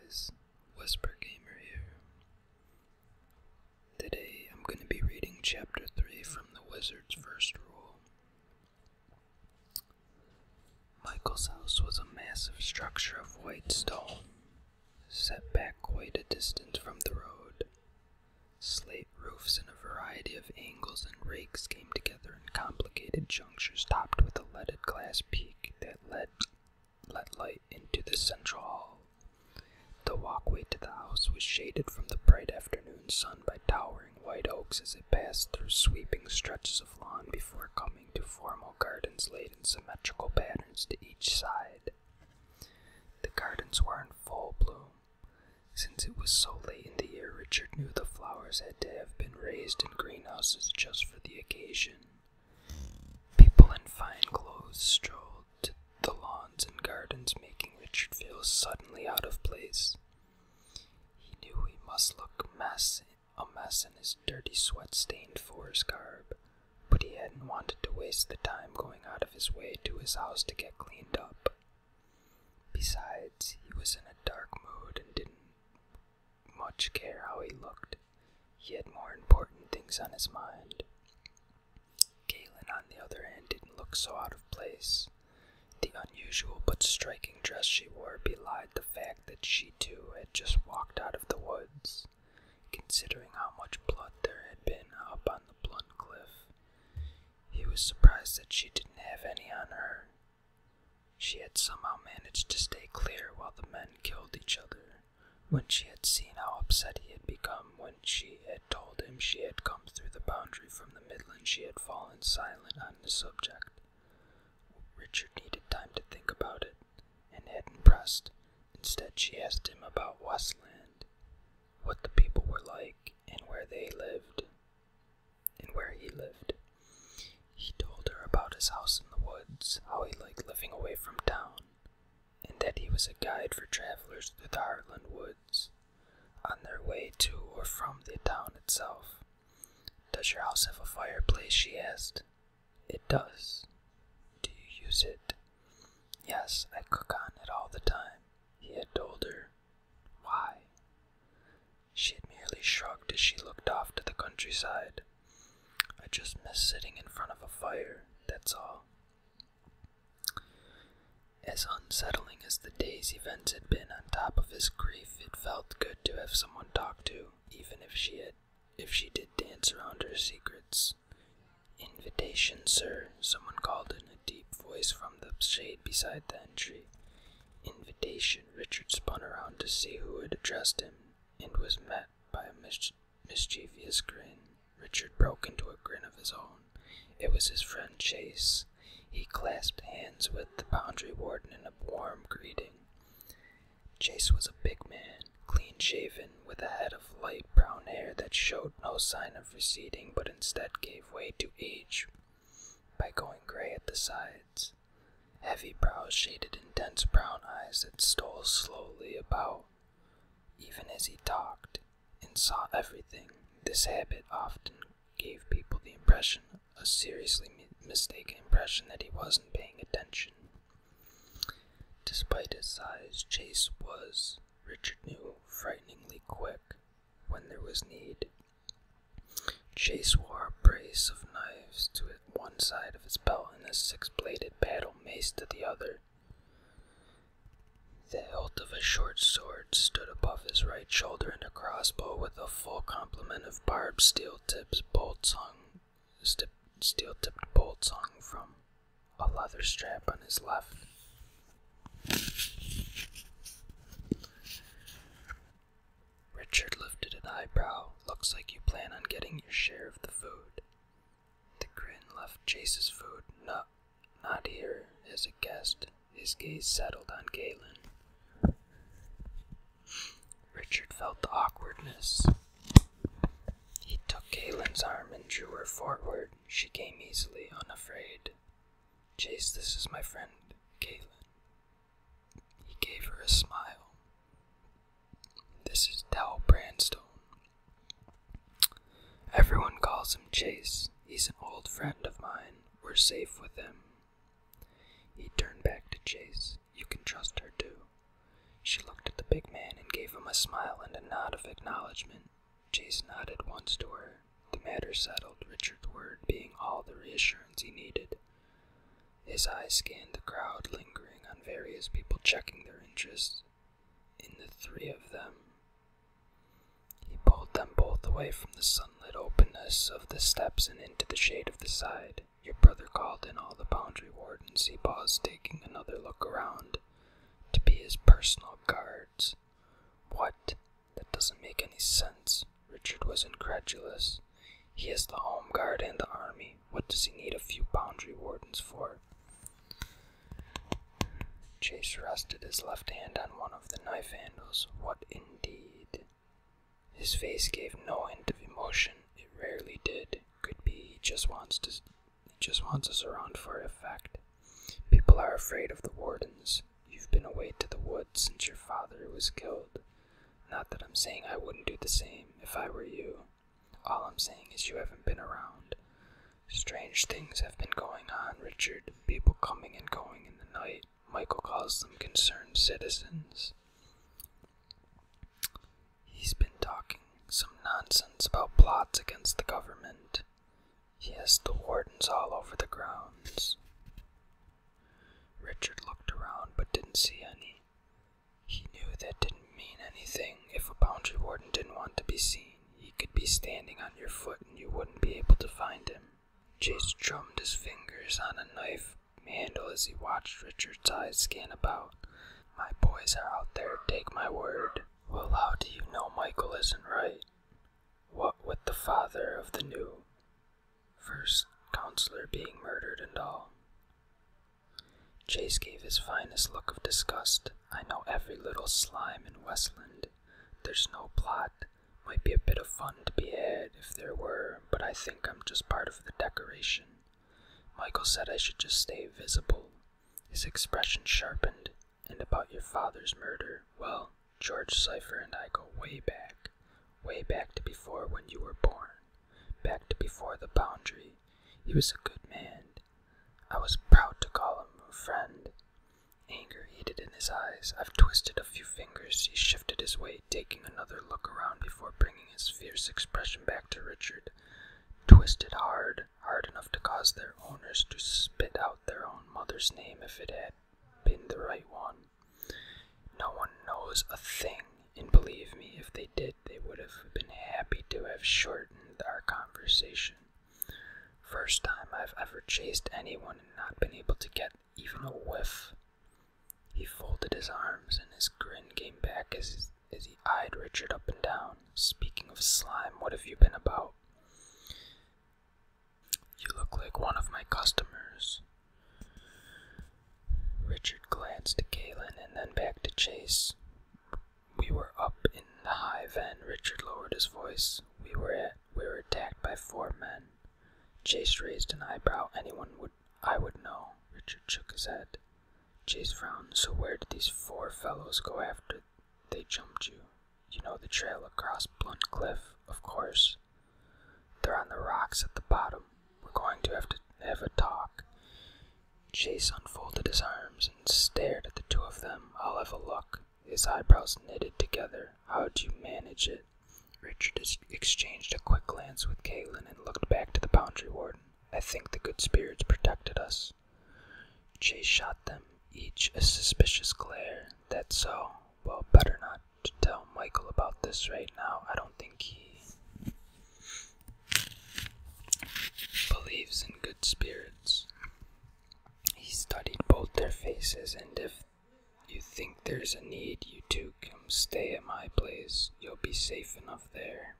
guys, Whisper Gamer here. Today I'm going to be reading Chapter 3 from the Wizard's First Rule. Michael's house was a massive structure of white stone, set back quite a distance from the road. Slate roofs in a variety of angles and rakes came together in complicated junctures topped with a leaded glass peak that let light into the central hall. The walkway to the house was shaded from the bright afternoon sun by towering white oaks as it passed through sweeping stretches of lawn before coming to formal gardens laid in symmetrical patterns to each side. The gardens were in full bloom. Since it was so late in the year, Richard knew the flowers had to have been raised in greenhouses just for the occasion. People in fine clothes strolled to the lawns and gardens, making Richard feel suddenly out of place. He knew he must look a mess in his dirty, sweat-stained forest garb, but he hadn't wanted to waste the time going out of his way to his house to get cleaned up. Besides, he was in a dark mood and didn't much care how he looked. He had more important things on his mind. Galen, on the other hand, didn't look so out of place. The unusual but striking dress she wore belied the fact that she too had just walked out of the woods. Considering how much blood there had been up on the Blunt Cliff, he was surprised that she didn't have any on her. She had somehow managed to stay clear while the men killed each other. When she had seen how upset he had become when she had told him she had come through the boundary from the Midlands, she had fallen silent on the subject. Richard needed time to think about it, and hadn't pressed. Instead, she asked him about Westland, what the people were like, and where he lived. He told her about his house in the woods, how he liked living away from town, and that he was a guide for travelers through the Heartland woods, on their way to or from the town itself. "Does your house have a fireplace?" she asked. "It does." "Do you use it?" "Yes, I cook on it all the time," he had told her. "Why?" She had merely shrugged as she looked off to the countryside. "I just miss sitting in front of a fire, that's all." As unsettling as the day's events had been on top of his grief, it felt good to have someone to talk to, even if she did dance around her secrets. "Invitation, sir," someone called in a deep voice from the shade beside the entry. "Invitation." Richard spun around to see who had addressed him, and was met by a mischievous grin. Richard broke into a grin of his own. It was his friend Chase. He clasped hands with the boundary warden in a warm greeting. Chase was a big man, clean-shaven, with a head of light brown hair that showed no sign of receding, but instead gave way to age by going gray at the sides. Heavy brows shaded intense brown eyes that stole slowly about, even as he talked, and saw everything. This habit often gave people the impression, a seriously mistaken impression, that he wasn't paying attention. Despite his size, Chase was, Richard knew, frighteningly quick when there was need. Chase wore a brace of knives to one side of his belt and a six-bladed battle mace to the other. The hilt of a short sword stood above his right shoulder, and a crossbow with a full complement of barbed steel-tipped bolts hung from a leather strap on his left. Richard lifted an eyebrow. "Looks like you plan on getting your share of the food." The grin left Chase's food. Not here as a guest. His gaze settled on Galen. Richard felt the awkwardness. He took Galen's arm and drew her forward. She came easily, unafraid. "Chase, this is my friend, Galen." He gave her a smile. "This is Del Brandstone. Everyone calls him Chase. He's an old friend of mine. We're safe with him." He turned back to Chase. "You can trust her too." She looked at the big man and gave gave him a smile and a nod of acknowledgement. Chase nodded once to her. The matter settled, Richard's word being all the reassurance he needed. His eyes scanned the crowd, lingering on various people, checking their interest in the three of them. He pulled them both away from the sunlit openness of the steps and into the shade of the side. Your brother called in all the boundary wardens. He paused, taking another look around, to be his personal guards. What? That doesn't make any sense. Richard was incredulous. He is the home guard and the army. What does he need a few boundary wardens for? Chase rested his left hand on one of the knife handles. What indeed? His face gave no hint of emotion. It rarely did. Could be he just wants us around for effect. People are afraid of the wardens. You've been away to the woods since your father was killed. Not that I'm saying I wouldn't do the same if I were you. All I'm saying is you haven't been around. Strange things have been going on, Richard. People coming and going in the night. Michael calls them concerned citizens. He's been talking some nonsense about plots against the government. He has the wardens all over the grounds. Richard looked around but didn't see any. He knew that didn't mean anything. If a boundary warden didn't want to be seen, he could be standing on your foot and you wouldn't be able to find him. Chase drummed his fingers on a knife handle as he watched Richard's eyes scan about. My boys are out there, take my word. Well, how do you know Michael isn't right? What with the father of the new first counselor being murdered and all? Chase gave his finest look of disgust. I know every little slime in Westland. There's no plot. Might be a bit of fun to be had if there were, but I think I'm just part of the decoration. Michael said I should just stay visible. His expression sharpened. And about your father's murder, well, George Cypher and I go way back to before when you were born, back to before the boundary. He was a good man. I was proud to call him a friend. Anger heated in his eyes. I've twisted a few fingers. He shifted his weight, taking another look around before bringing his fierce expression back to Richard. Twisted hard enough to cause their owners to spit out their own mother's name if it had been the right one. No one knows a thing, and believe me, if they did, they would have been happy to have shortened our conversation. First time I've ever chased anyone and not been able to get even a whiff. He folded his arms and his grin came back as he eyed Richard up and down. Speaking of slime, what have you been about? You look like one of my customers. Richard glanced at Galen and then back to Chase. We were up in the hive and Richard lowered his voice. We were attacked by 4 men. Chase raised an eyebrow. I would know. Richard shook his head. Chase frowned. So where did these 4 fellows go after they jumped you? You know the trail across Blunt Cliff, of course. They're on the rocks at the bottom. We're going to have a talk. Chase unfolded his arms and stared at the 2 of them. I'll have a look. His eyebrows knitted together. How'd you manage it? Richard exchanged a quick glance with Galen and looked back to the boundary warden. I think the good spirits protected us. Chase shot them each a suspicious glare. That's so. Well, better not to tell Michael about this right now. I don't think he believes in good spirits. He studied both their faces, and if you think there's a need, you 2 come stay at my place. You'll be safe enough there.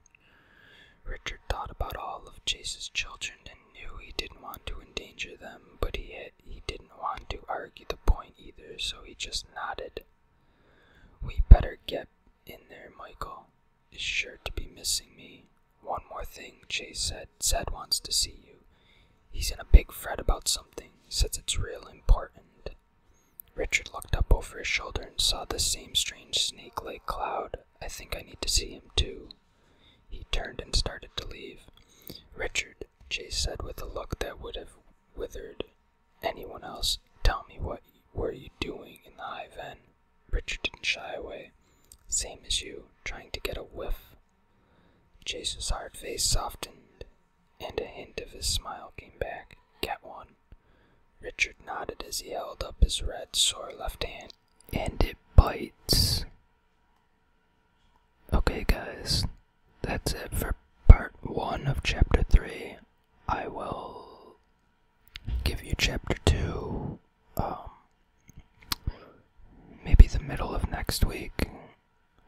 Richard thought about all of Chase's children and knew he didn't want to endanger them, but he didn't want to argue the point either, so he just nodded. We better get in there. Michael is sure to be missing me. One more thing, Chase said. Zed wants to see you. He's in a big fret about something. Says it's real important. Richard looked up over his shoulder and saw the same strange snake-like cloud. I think I need to see him too. He turned and started to leave. Richard, Chase said with a look that would have withered anyone else, tell me what were you doing in the hive end? Richard didn't shy away. same as you, trying to get a whiff. Chase's hard face softened, and a hint of his smile came back. Get one. Richard nodded as he held up his red, sore left hand. And it bites. Okay, guys, that's it for part 1 of chapter 3. I will give you chapter 2, maybe the middle of next week.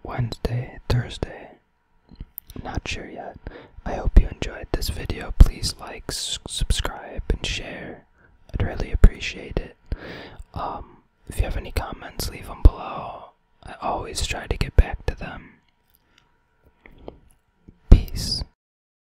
Wednesday, Thursday. Not sure yet. I hope you enjoyed this video. Please like, subscribe, and share. I'd really appreciate it. If you have any comments, leave them below. I always try to get back to them. Peace.